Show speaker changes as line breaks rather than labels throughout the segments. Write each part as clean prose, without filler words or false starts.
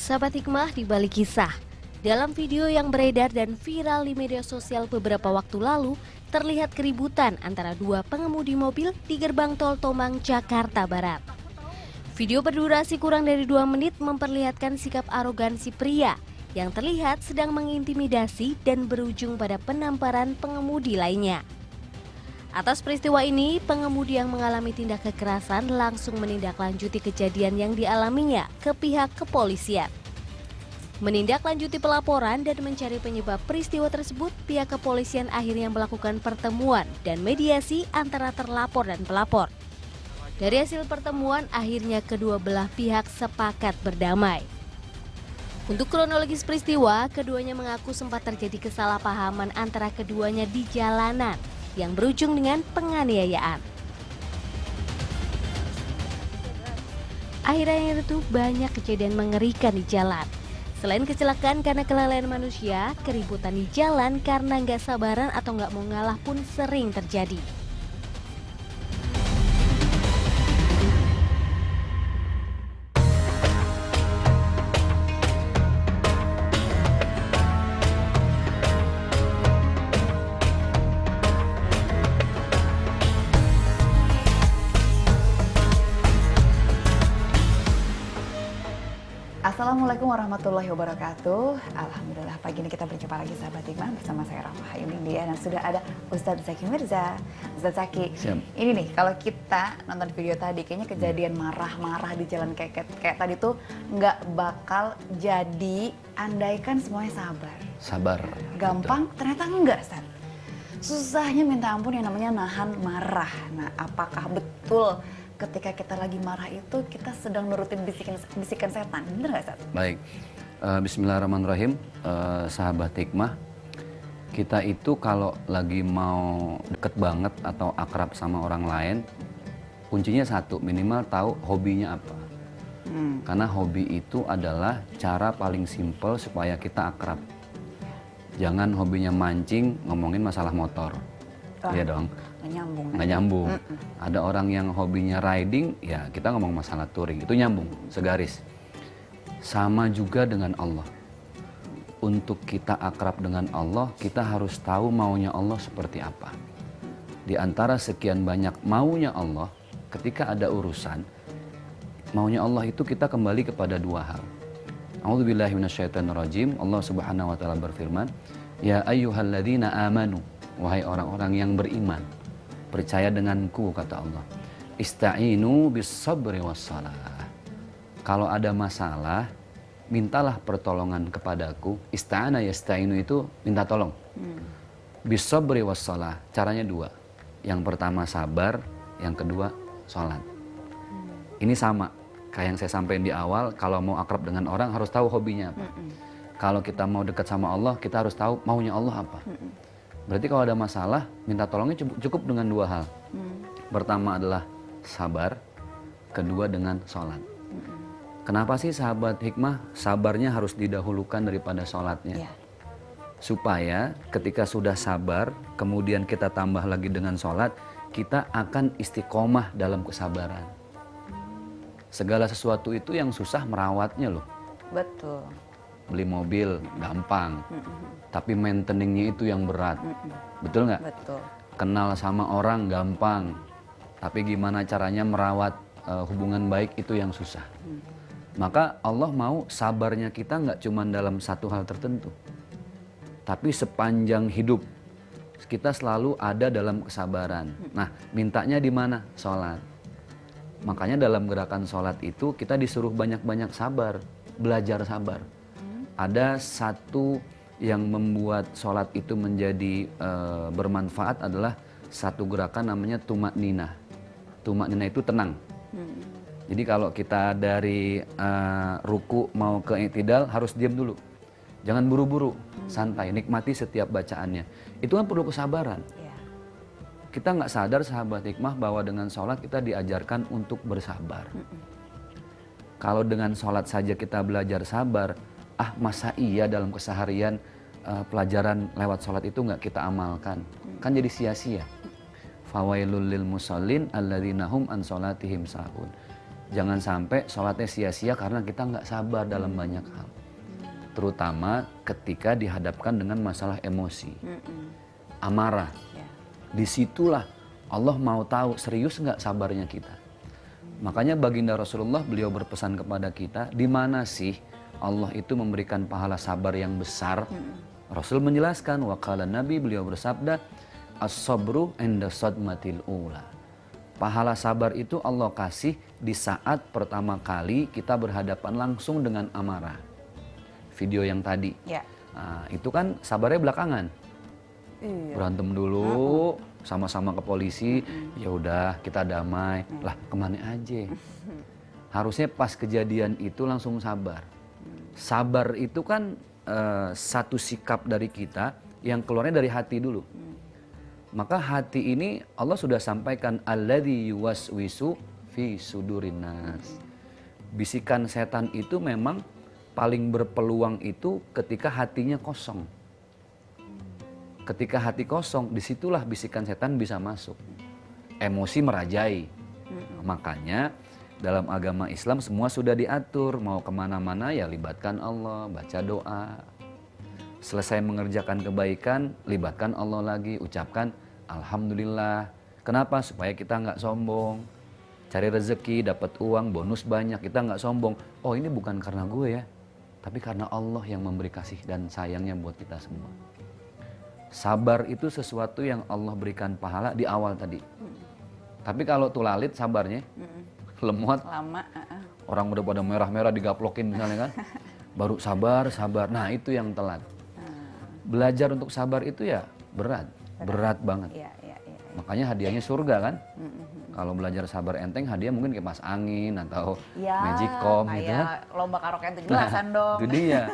Sahabat Hikmah di balik kisah. Dalam video yang beredar dan viral di media sosial beberapa waktu lalu, terlihat keributan antara dua pengemudi mobil di gerbang tol Tomang, Jakarta Barat. Video berdurasi kurang dari 2 menit memperlihatkan sikap arogansi pria yang terlihat sedang mengintimidasi dan berujung pada penamparan pengemudi lainnya. Atas peristiwa ini, pengemudi yang mengalami tindak kekerasan langsung menindaklanjuti kejadian yang dialaminya ke pihak kepolisian. Menindaklanjuti pelaporan dan mencari penyebab peristiwa tersebut, pihak kepolisian akhirnya melakukan pertemuan dan mediasi antara terlapor dan pelapor. Dari hasil pertemuan, akhirnya kedua belah pihak sepakat berdamai. Untuk kronologis peristiwa, keduanya mengaku sempat terjadi kesalahpahaman antara keduanya di jalanan yang berujung dengan penganiayaan. Akhirnya itu banyak kejadian mengerikan di jalan. Selain kecelakaan karena kelalaian manusia, keributan di jalan karena nggak sabaran atau nggak mau ngalah pun sering terjadi.
Assalamualaikum warahmatullahi wabarakatuh. Alhamdulillah pagi ini kita berjumpa lagi sahabat Hikmah bersama saya Rahma Hayuni dia dan sudah ada Ustadz Zaki Mirza. Ustadz Zaki, ini nih kalau kita nonton video tadi kayaknya kejadian marah-marah di jalan kayak tadi tuh nggak bakal jadi andaikan semuanya sabar.
Sabar.
Gampang,
betul.
ternyata enggak, Ustadz. Susahnya minta ampun yang namanya nahan marah. Nah, apakah betul ketika kita lagi marah itu kita sedang nurutin bisikan setan, bener nggak, Ustaz?
Baik, bismillahirrahmanirrahim, sahabat hikmah. Kita itu kalau lagi mau deket banget atau akrab sama orang lain, kuncinya satu, minimal tahu hobinya apa. Karena hobi itu adalah cara paling simpel supaya kita akrab. Jangan hobinya mancing, ngomongin masalah motor. Iya dong. Nggak nyambung. Ada orang yang hobinya riding, ya kita ngomong masalah touring, itu nyambung, segaris. Sama juga dengan Allah. Untuk kita akrab dengan Allah, kita harus tahu maunya Allah seperti apa. Di antara sekian banyak maunya Allah, ketika ada urusan, maunya Allah itu kita kembali kepada dua hal. A'udzubillahi minasyaitonirrajim. Allah Subhanahu wa taala berfirman, "Ya ayyuhalladzina amanu," wahai orang-orang yang beriman, percaya denganku, kata Allah. Ista'inu bis sabri wassalah. Kalau ada masalah, mintalah pertolongan kepadaku. Ista'ana yasta'inu itu minta tolong. Bis sabri wassalah. Caranya dua. Yang pertama sabar, yang kedua sholat. Ini sama kayak yang saya sampaikan di awal, kalau mau akrab dengan orang harus tahu hobinya apa. Kalau kita mau dekat sama Allah, kita harus tahu maunya Allah apa. Berarti kalau ada masalah, minta tolongnya cukup dengan dua hal. Pertama adalah sabar, kedua dengan sholat. Kenapa sih sahabat hikmah sabarnya harus didahulukan daripada sholatnya? Supaya ketika sudah sabar, kemudian kita tambah lagi dengan sholat, kita akan istiqomah dalam kesabaran. Segala sesuatu itu yang susah merawatnya loh.
Betul.
Beli mobil gampang, tapi maintenance-nya itu yang berat. Betul nggak?
Betul.
Kenal sama orang gampang, tapi gimana caranya merawat hubungan baik itu yang susah. Maka Allah mau sabarnya kita nggak cuma dalam satu hal tertentu, tapi sepanjang hidup kita selalu ada dalam kesabaran. Nah, mintanya di mana? Sholat. Makanya dalam gerakan sholat itu kita disuruh banyak-banyak sabar, belajar sabar. Ada satu yang membuat sholat itu menjadi bermanfaat adalah satu gerakan namanya tumak ninah. Tumak ninah itu tenang. Jadi kalau kita dari ruku mau ke i'tidal harus diam dulu. Jangan buru-buru, santai, nikmati setiap bacaannya. Itu kan perlu kesabaran. Kita nggak sadar sahabat hikmah bahwa dengan sholat kita diajarkan untuk bersabar. Kalau dengan sholat saja kita belajar sabar, masa iya dalam keseharian pelajaran lewat sholat itu nggak kita amalkan? Kan jadi sia-sia. Fawailul lil musallin alladzina hum an sholatihim sahun. Jangan sampai sholatnya sia-sia karena kita nggak sabar dalam banyak hal. Terutama ketika dihadapkan dengan masalah emosi, amarah. Disitulah Allah mau tahu serius nggak sabarnya kita. Makanya baginda Rasulullah beliau berpesan kepada kita, di mana sih Allah itu memberikan pahala sabar yang besar? Rasul menjelaskan, waqala Nabi beliau bersabda, as-sabru inda sadmatil ula. Pahala sabar itu Allah kasih di saat pertama kali kita berhadapan langsung dengan amarah. Video yang tadi, nah, itu kan sabarnya belakangan. Berantem dulu, sama-sama ke polisi, ya udah kita damai. Lah kemana aja? Harusnya pas kejadian itu langsung sabar. Sabar itu kan satu sikap dari kita yang keluarnya dari hati dulu. Maka hati ini Allah sudah sampaikan, alladzi yuwaswisu fi sudurin nas. Bisikan setan itu memang paling berpeluang itu ketika hatinya kosong. Ketika hati kosong, disitulah bisikan setan bisa masuk. Emosi merajai. Makanya dalam agama Islam semua sudah diatur. Mau kemana-mana ya libatkan Allah, baca doa. Selesai mengerjakan kebaikan, libatkan Allah lagi, ucapkan Alhamdulillah. Kenapa? Supaya kita nggak sombong. Cari rezeki, dapat uang, bonus banyak, kita nggak sombong. Oh ini bukan karena gue ya, tapi karena Allah yang memberi kasih dan sayangnya buat kita semua. Sabar itu sesuatu yang Allah berikan pahala di awal tadi. Tapi kalau tulalit sabarnya, lemot,
lama,
orang udah pada merah-merah digaplokin misalnya kan, baru sabar. Nah itu yang telat. Belajar untuk sabar itu ya berat banget. Makanya hadiahnya surga kan. Kalau belajar sabar enteng, hadiah mungkin kipas angin atau magicom gitu kan.
Lomba karaoke 17-an dong.
Itu dia.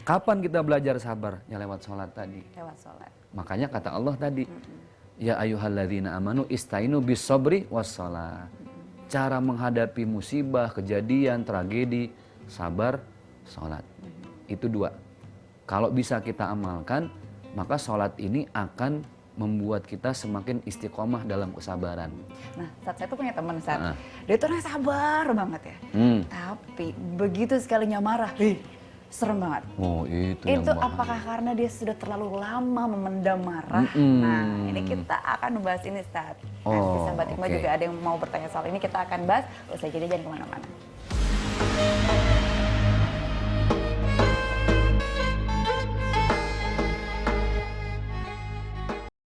Kapan kita belajar sabar? Ya lewat sholat tadi.
Lewat sholat.
Makanya kata Allah tadi, ya ayyuhalladzina amanu istainu bis sabri was sholat. Cara menghadapi musibah, kejadian, tragedi, sabar, sholat. Itu dua. Kalau bisa kita amalkan, maka sholat ini akan membuat kita semakin istiqomah dalam kesabaran.
Nah, saya tuh punya teman, dia tuh orangnya sabar banget ya. Tapi begitu sekalinya marah, serem banget.
Oh, itu
apakah karena dia sudah terlalu lama memendam marah? Nah, ini kita akan membahas ini, Ustaz. Sahabat Hikmah juga ada yang mau bertanya soal ini, kita akan bahas. Usai jadi jangan kemana-mana.